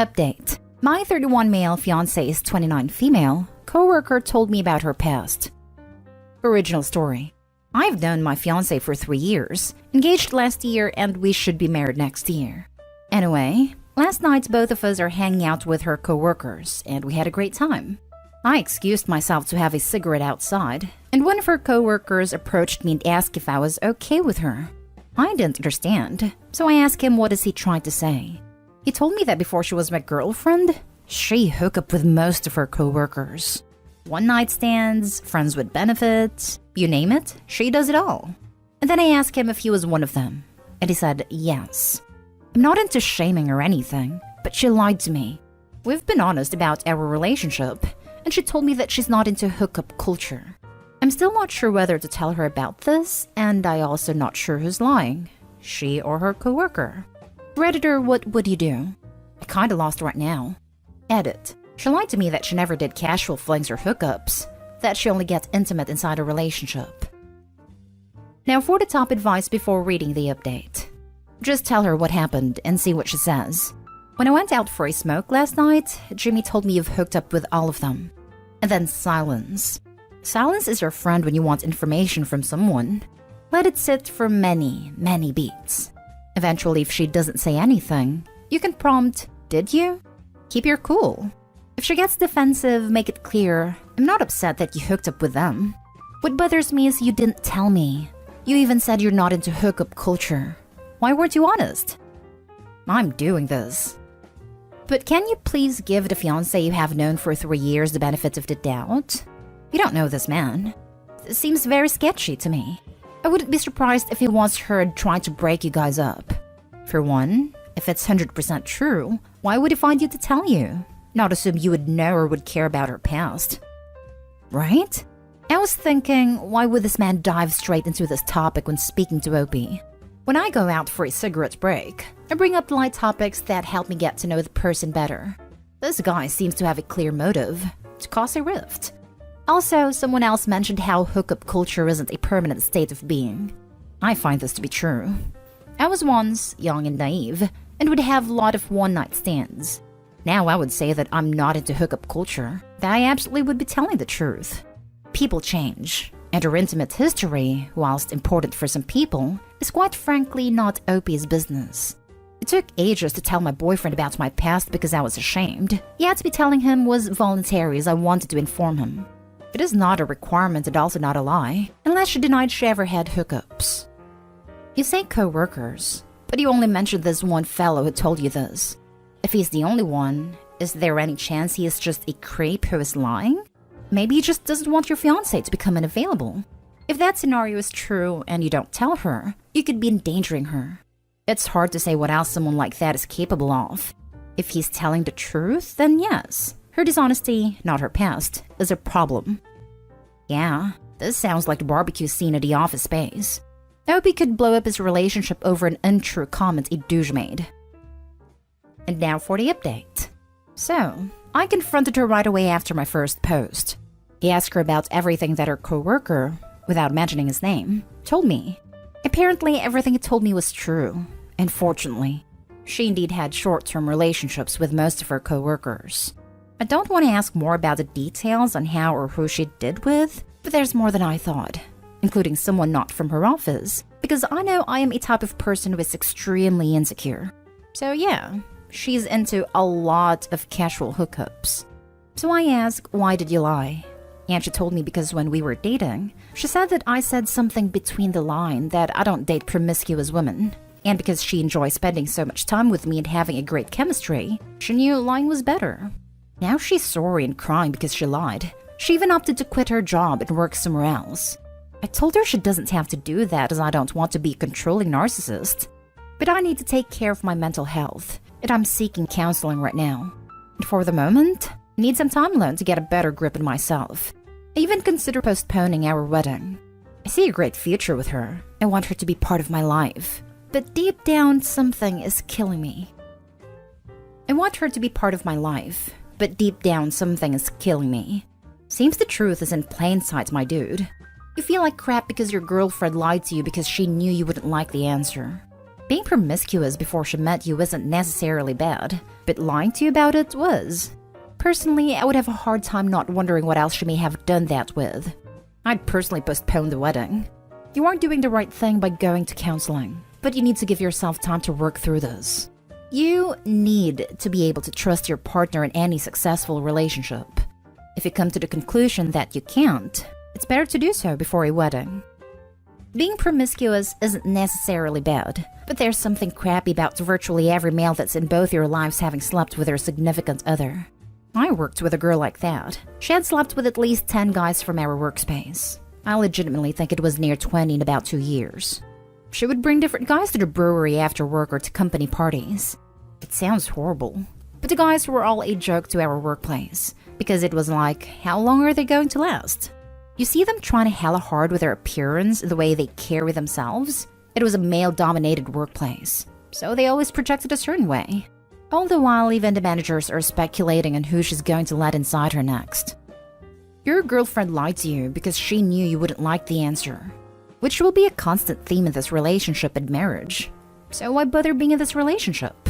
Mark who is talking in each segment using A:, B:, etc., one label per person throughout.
A: Update. My 31 male fiance's 29 female coworker told me about her past. Original story. I've known my fiance for 3 years, engaged last year, and we should be married next year. Anyway, last night both of us are hanging out with her coworkers, and we had a great time. I excused myself to have a cigarette outside, and one of her coworkers approached me and asked if I was okay with her. I didn't understand, so I asked him what is he trying to say. He told me that before she was my girlfriend, she hooked up with most of her coworkers. One-night stands, friends with benefits, you name it, she does it all. And then I asked him if he was one of them, and he said yes. I'm not into shaming or anything, but she lied to me. We've been honest about our relationship, and she told me that she's not into hookup culture. I'm still not sure whether to tell her about this, and I also not sure who's lying, she or her coworker. Redditor, what would you do? I kinda lost right now. Edit. She lied to me that she never did casual flings or hookups, that she only gets intimate inside a relationship. Now for the top advice before reading the update. Just tell her what happened and see what she says. When I went out for a smoke last night, Jimmy told me you've hooked up with all of them. And then silence. Silence is your friend when you want information from someone. Let it sit for many, many beats. Eventually, if she doesn't say anything, you can prompt, "Did you?" Keep your cool. If she gets defensive, make it clear, "I'm not upset that you hooked up with them. What bothers me is you didn't tell me. You even said you're not into hookup culture. Why weren't you honest?" I'm doing this. But can you please give the fiancé you have known for 3 years the benefit of the doubt? You don't know this man. It seems very sketchy to me. I wouldn't be surprised if he was heard trying to break you guys up. For one, if it's 100% true, why would he find you to tell you? Not assume you would know or would care about her past. Right? I was thinking, why would this man dive straight into this topic when speaking to Opie? When I go out for a cigarette break, I bring up light topics that help me get to know the person better. This guy seems to have a clear motive, to cause a rift. Also, someone else mentioned how hookup culture isn't a permanent state of being. I find this to be true. I was once young and naive, and would have a lot of one-night stands. Now I would say that I'm not into hookup culture, that I absolutely would be telling the truth. People change, and her intimate history, whilst important for some people, is quite frankly not Opie's business. It took ages to tell my boyfriend about my past because I was ashamed, yet me telling him was voluntary as I wanted to inform him. It is not a requirement and also not a lie, unless she denied she ever had hookups. You say co-workers, but you only mentioned this one fellow who told you this. If he's the only one, is there any chance he is just a creep who is lying? Maybe he just doesn't want your fiancé to become unavailable. If that scenario is true and you don't tell her, you could be endangering her. It's hard to say what else someone like that is capable of. If he's telling the truth, then yes. Her dishonesty, not her past, is a problem. Yeah, this sounds like the barbecue scene at the Office Space. Opie could blow up his relationship over an untrue comment a douche made. And now for the update. So, I confronted her right away after my first post. He asked her about everything that her coworker, without mentioning his name, told me. Apparently, everything he told me was true. Unfortunately, she indeed had short-term relationships with most of her coworkers. I don't want to ask more about the details on how or who she did with, but there's more than I thought, including someone not from her office, because I know I am a type of person who is extremely insecure. So yeah, she's into a lot of casual hookups. So I asked, why did you lie? And she told me because when we were dating, she said that I said something between the line that I don't date promiscuous women. And because she enjoys spending so much time with me and having a great chemistry, she knew lying was better. Now she's sorry and crying because she lied. She even opted to quit her job and work somewhere else. I told her she doesn't have to do that as I don't want to be a controlling narcissist. But I need to take care of my mental health, and I'm seeking counseling right now. And for the moment, I need some time alone to get a better grip on myself. I even consider postponing our wedding. I see a great future with her. I want her to be part of my life. But deep down, something is killing me. I want her to be part of my life. But deep down, something is killing me. Seems the truth is in plain sight, my dude. You feel like crap because your girlfriend lied to you because she knew you wouldn't like the answer. Being promiscuous before she met you isn't necessarily bad, but lying to you about it was. Personally, I would have a hard time not wondering what else she may have done that with. I'd personally postpone the wedding. You aren't doing the right thing by going to counseling, but you need to give yourself time to work through this. You need to be able to trust your partner in any successful relationship. If you come to the conclusion that you can't, it's better to do so before a wedding. Being promiscuous isn't necessarily bad, but there's something crappy about virtually every male that's in both your lives having slept with their significant other. I worked with a girl like that. She had slept with at least 10 guys from our workspace. I legitimately think it was near 20 in about 2 years. She would bring different guys to the brewery after work or to company parties. It sounds horrible, but the guys were all a joke to our workplace, because it was like, how long are they going to last? You see them trying to hella hard with their appearance and the way they carry themselves? It was a male-dominated workplace, so they always projected a certain way. All the while, even the managers are speculating on who she's going to let inside her next. Your girlfriend lied to you because she knew you wouldn't like the answer, which will be a constant theme in this relationship and marriage. So why bother being in this relationship?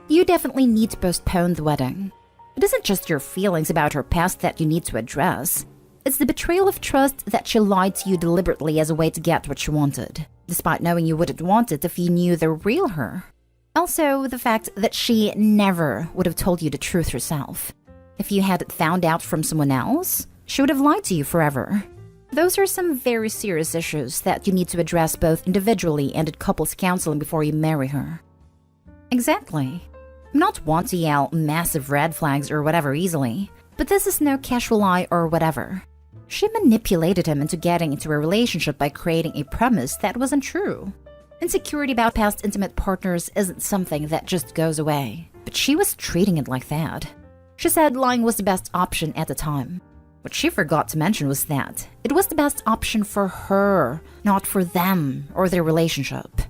A: You definitely need to postpone the wedding. It isn't just your feelings about her past that you need to address. It's the betrayal of trust that she lied to you deliberately as a way to get what she wanted, despite knowing you wouldn't want it if you knew the real her. Also, the fact that she never would have told you the truth herself. If you had found out from someone else, she would have lied to you forever. Those are some very serious issues that you need to address both individually and at couples counseling before you marry her. Exactly. I'm not one to yell massive red flags or whatever easily, but this is no casual lie or whatever. She manipulated him into getting into a relationship by creating a premise that wasn't true. Insecurity about past intimate partners isn't something that just goes away, but she was treating it like that. She said lying was the best option at the time. What she forgot to mention was that it was the best option for her, not for them or their relationship.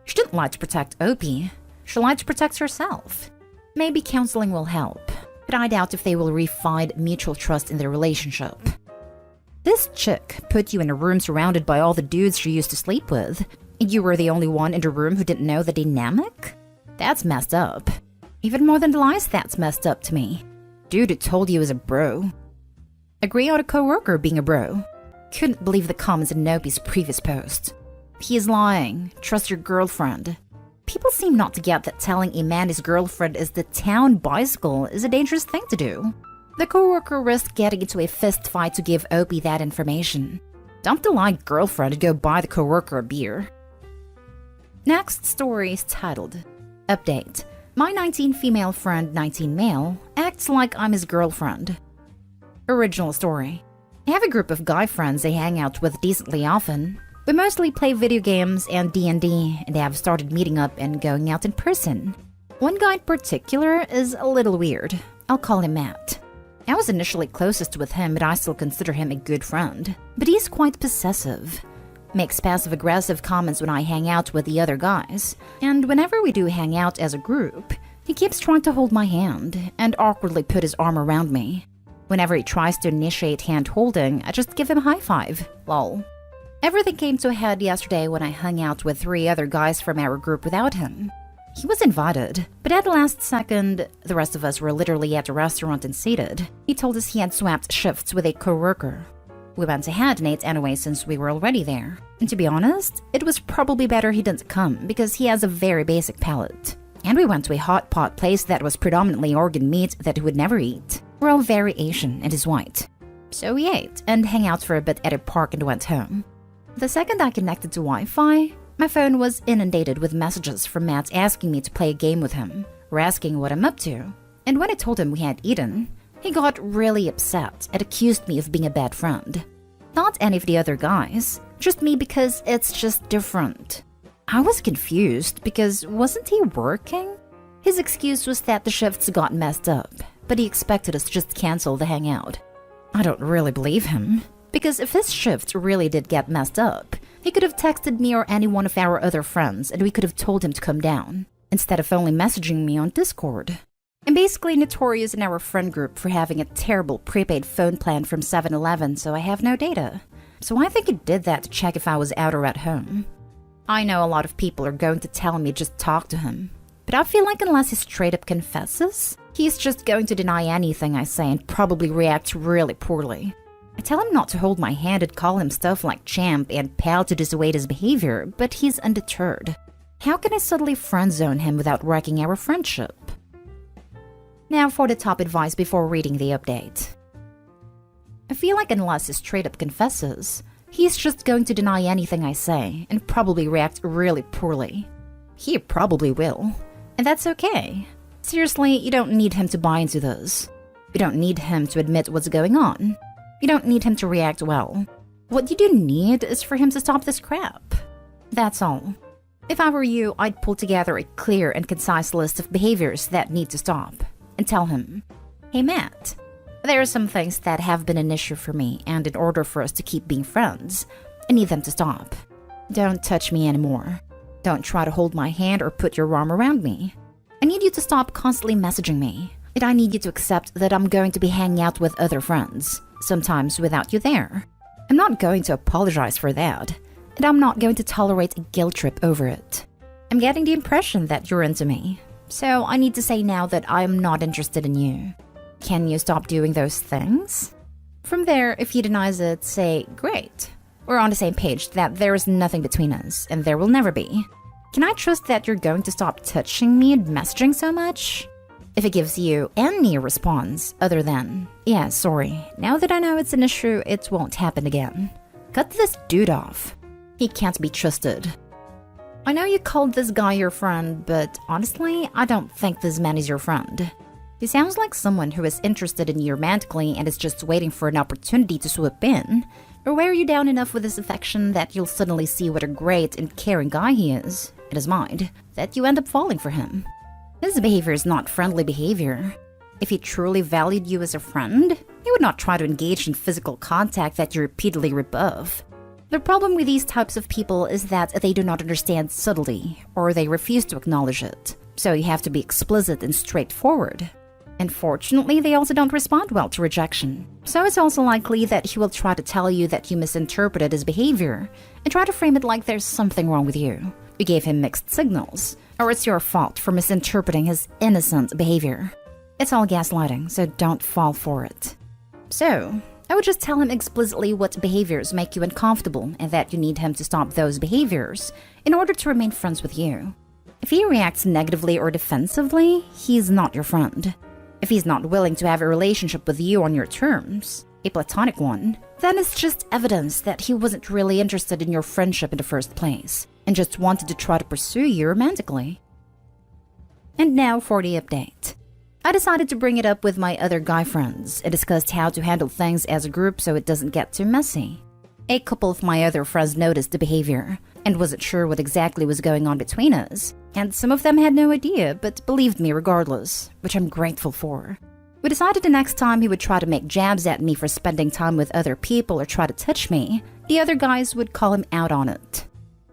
A: She didn't lie to protect Opie. She lied to protect herself. Maybe counseling will help, but I doubt if they will re-find mutual trust in their relationship. This chick put you in a room surrounded by all the dudes she used to sleep with, and you were the only one in the room who didn't know the dynamic? That's messed up. Even more than the lies, that's messed up to me. Dude who told you was a bro. Agree on a coworker being a bro. Couldn't believe the comments in Nopi's previous post. He is lying. Trust your girlfriend. People seem not to get that telling a man his girlfriend is the town bicycle is a dangerous thing to do. The coworker risked getting into a fist fight to give Opie that information. Dump the lying girlfriend and go buy the coworker a beer. Next story is titled, Update. My 19 female friend, 19 male, acts like I'm his girlfriend. Original story. I have a group of guy friends I hang out with decently often. We mostly play video games and D&D, and they have started meeting up and going out in person. One guy in particular is a little weird. I'll call him Matt. I was initially closest with him, but I still consider him a good friend. But he's quite possessive. Makes passive-aggressive comments when I hang out with the other guys. And whenever we do hang out as a group, he keeps trying to hold my hand and awkwardly put his arm around me. Whenever he tries to initiate hand-holding, I just give him a high five. Lol. Everything came to a head yesterday when I hung out with 3 other guys from our group without him. He was invited, but at the last second, the rest of us were literally at the restaurant and seated. He told us he had swapped shifts with a coworker. We went ahead and ate anyway since we were already there. And to be honest, it was probably better he didn't come because he has a very basic palate. And we went to a hot pot place that was predominantly organ meat that he would never eat. We're all very Asian and is white. So we ate and hung out for a bit at a park and went home. The second I connected to Wi-Fi, my phone was inundated with messages from Matt asking me to play a game with him, or asking what I'm up to. And when I told him we had eaten, he got really upset and accused me of being a bad friend. Not any of the other guys, just me because it's just different. I was confused because wasn't he working? His excuse was that the shifts got messed up, but he expected us to just cancel the hangout. I don't really believe him, because if his shift really did get messed up, he could have texted me or any one of our other friends and we could have told him to come down, instead of only messaging me on Discord. I'm basically notorious in our friend group for having a terrible prepaid phone plan from 7-Eleven, so I have no data. So I think he did that to check if I was out or at home. I know a lot of people are going to tell me just talk to him, but I feel like unless he straight up confesses, he's just going to deny anything I say and probably react really poorly. I tell him not to hold my hand and call him stuff like champ and pal to dissuade his behavior, but he's undeterred. How can I subtly friend-zone him without wrecking our friendship? Now for the top advice before reading the update. I feel like unless he straight up confesses, he's just going to deny anything I say and probably react really poorly. He probably will, and that's okay. Seriously, you don't need him to buy into this. You don't need him to admit what's going on. You don't need him to react well. What you do need is for him to stop this crap. That's all. If I were you, I'd pull together a clear and concise list of behaviors that need to stop and tell him, "Hey Matt, there are some things that have been an issue for me, and in order for us to keep being friends, I need them to stop. Don't touch me anymore. Don't try to hold my hand or put your arm around me. I need you to stop constantly messaging me, and I need you to accept that I'm going to be hanging out with other friends, sometimes without you there. I'm not going to apologize for that, and I'm not going to tolerate a guilt trip over it. I'm getting the impression that you're into me, so I need to say now that I'm not interested in you. Can you stop doing those things?" From there, if he denies it, say, "Great. We're on the same page that there is nothing between us, and there will never be. Can I trust that you're going to stop touching me and messaging so much?" If he gives you any response other than, "Yeah, sorry, now that I know it's an issue, it won't happen again," cut this dude off. He can't be trusted. I know you called this guy your friend, but honestly, I don't think this man is your friend. He sounds like someone who is interested in you romantically and is just waiting for an opportunity to swoop in, or wear you down enough with his affection that you'll suddenly see what a great and caring guy he is, in his mind, that you end up falling for him. His behavior is not friendly behavior. If he truly valued you as a friend, he would not try to engage in physical contact that you repeatedly rebuff. The problem with these types of people is that they do not understand subtlety, or they refuse to acknowledge it, so you have to be explicit and straightforward. Unfortunately, they also don't respond well to rejection, so it's also likely that he will try to tell you that you misinterpreted his behavior and try to frame it like there's something wrong with you. You gave him mixed signals, or it's your fault for misinterpreting his innocent behavior. It's all gaslighting, so don't fall for it. So, I would just tell him explicitly what behaviors make you uncomfortable and that you need him to stop those behaviors in order to remain friends with you. If he reacts negatively or defensively, he's not your friend. If he's not willing to have a relationship with you on your terms, a platonic one, then it's just evidence that he wasn't really interested in your friendship in the first place and just wanted to try to pursue you romantically. And now for the update. I decided to bring it up with my other guy friends and discussed how to handle things as a group so it doesn't get too messy. A couple of my other friends noticed the behavior and wasn't sure what exactly was going on between us, and some of them had no idea but believed me regardless, which I'm grateful for. We decided the next time he would try to make jabs at me for spending time with other people or try to touch me, the other guys would call him out on it.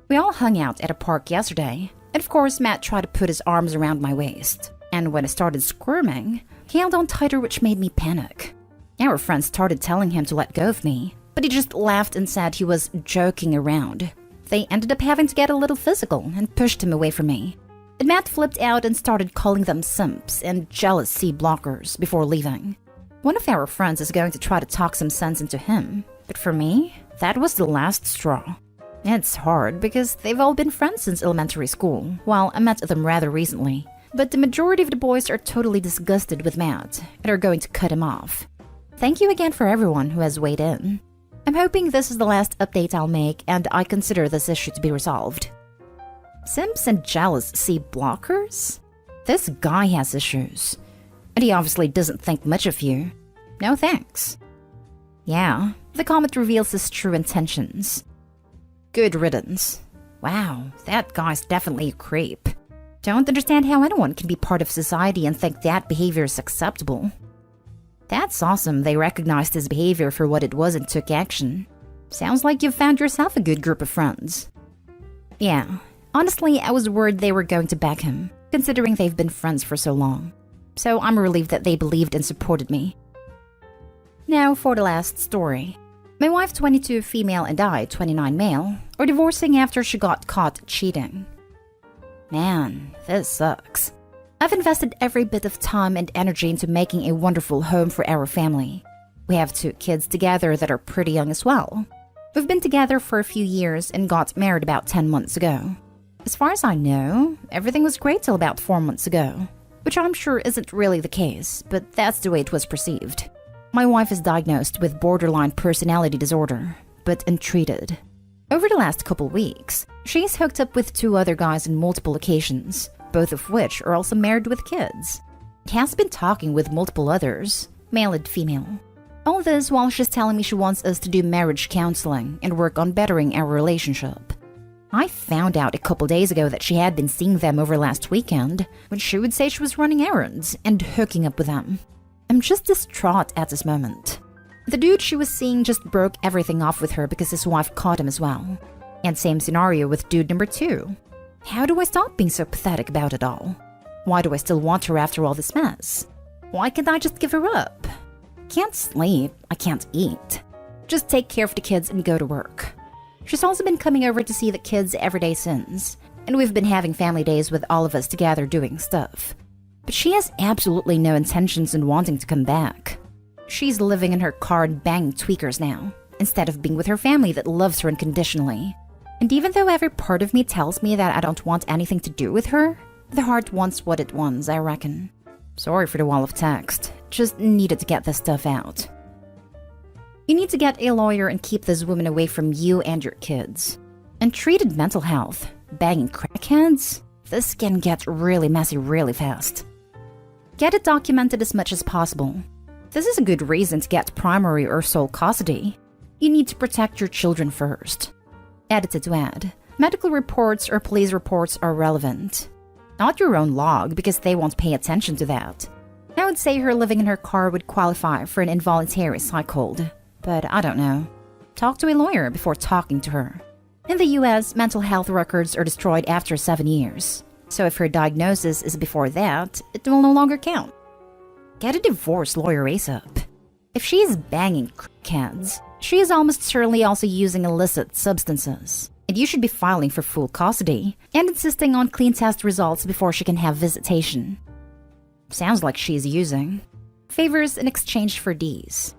A: We all hung out at a park yesterday, and of course Matt tried to put his arms around my waist. And when I started squirming, he held on tighter, which made me panic. Our friends started telling him to let go of me, but he just laughed and said he was joking around. They ended up having to get a little physical and pushed him away from me. And Matt flipped out and started calling them simps and jealous C-blockers before leaving. One of our friends is going to try to talk some sense into him, but for me, that was the last straw. It's hard because they've all been friends since elementary school, while I met them rather recently. But the majority of the boys are totally disgusted with Matt and are going to cut him off. Thank you again for everyone who has weighed in. I'm hoping this is the last update I'll make and I consider this issue to be resolved. Simps and jealous C-blockers? This guy has issues. And he obviously doesn't think much of you. No thanks. Yeah, the comment reveals his true intentions. Good riddance. Wow, that guy's definitely a creep. Don't understand how anyone can be part of society and think that behavior is acceptable. That's awesome they recognized his behavior for what it was and took action. Sounds like you've found yourself a good group of friends. Yeah, honestly, I was worried they were going to back him, considering they've been friends for so long. So I'm relieved that they believed and supported me. Now for the last story. My wife, 22 female, and I, 29 male, are divorcing after she got caught cheating. Man, this sucks. I've invested every bit of time and energy into making a wonderful home for our family. We have 2 kids together that are pretty young as well. We've been together for a few years and got married about 10 months ago. As far as I know, everything was great till about 4 months ago, which I'm sure isn't really the case, but that's the way it was perceived. My wife is diagnosed with borderline personality disorder, but untreated. Over the last couple weeks, she's hooked up with 2 other guys on multiple occasions, both of which are also married with kids. She has been talking with multiple others, male and female. All this while she's telling me she wants us to do marriage counseling and work on bettering our relationship. I found out a couple days ago that she had been seeing them over last weekend, when she would say she was running errands and hooking up with them. I'm just distraught at this moment. The dude she was seeing just broke everything off with her because his wife caught him as well. And same scenario with dude number 2. How do I stop being so pathetic about it all? Why do I still want her after all this mess? Why can't I just give her up? Can't sleep, I can't eat. Just take care of the kids and go to work. She's also been coming over to see the kids every day since, and we've been having family days with all of us together doing stuff. But she has absolutely no intentions in wanting to come back. She's living in her car and banging tweakers now, instead of being with her family that loves her unconditionally. And even though every part of me tells me that I don't want anything to do with her, the heart wants what it wants, I reckon. Sorry for the wall of text, just needed to get this stuff out. You need to get a lawyer and keep this woman away from you and your kids. Untreated mental health, banging crackheads? This can get really messy really fast. Get it documented as much as possible. This is a good reason to get primary or sole custody. You need to protect your children first. Edited to add, medical reports or police reports are relevant. Not your own log, because they won't pay attention to that. I would say her living in her car would qualify for an involuntary psychhold, but I don't know. Talk to a lawyer before talking to her. In the US, mental health records are destroyed after 7 years. So if her diagnosis is before that, it will no longer count. Get a divorce lawyer ASAP. If she is banging crackheads, she is almost certainly also using illicit substances. And you should be filing for full custody and insisting on clean test results before she can have visitation. Sounds like she's using favors in exchange for D's.